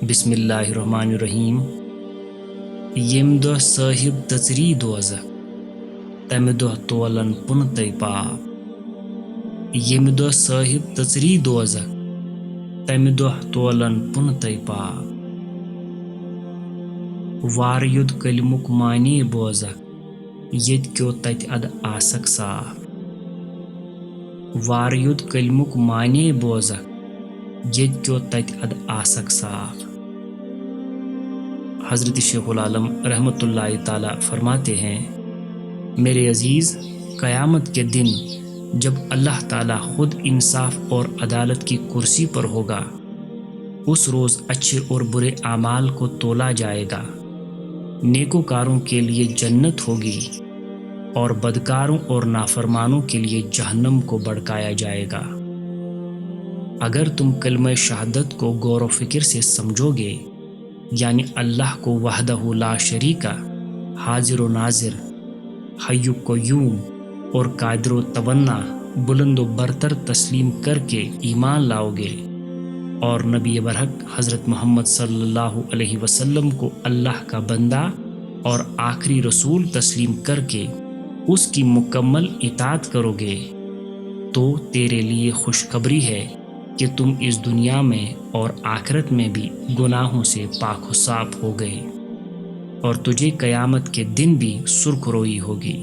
بسم اللہ الرحمن الرحیم۔ یم دہ صاحب تژری دوزخ تمہ دہ تولن پنتے پاپ۔ یم دہ صاحب تژری دوزخ تمہ دہ تولن پنتے پاپ۔ وار یود کلمک معنی بوزک یت کیو تت اد آسک صاف۔ وار یود کلمک معنی بوزک یت کیو تت اد آسک صاف۔ حضرت شیخ العالم رحمۃ اللہ تعالی فرماتے ہیں، میرے عزیز، قیامت کے دن جب اللہ تعالیٰ خود انصاف اور عدالت کی کرسی پر ہوگا، اس روز اچھے اور برے اعمال کو تولا جائے گا۔ نیکوکاروں کے لیے جنت ہوگی اور بدکاروں اور نافرمانوں کے لیے جہنم کو بڑکایا جائے گا۔ اگر تم کلمہ شہادت کو غور و فکر سے سمجھو گے، یعنی اللہ کو وحدہ لا شریک، حاضر و ناظر، حی و قیوم اور قادر و توانا بلند و برتر تسلیم کر کے ایمان لاؤ گے، اور نبی برحق حضرت محمد صلی اللہ علیہ وسلم کو اللہ کا بندہ اور آخری رسول تسلیم کر کے اس کی مکمل اطاعت کرو گے، تو تیرے لیے خوشخبری ہے کہ تم اس دنیا میں اور آخرت میں بھی گناہوں سے پاک و صاف ہو گئے، اور تجھے قیامت کے دن بھی سرخروئی ہوگی۔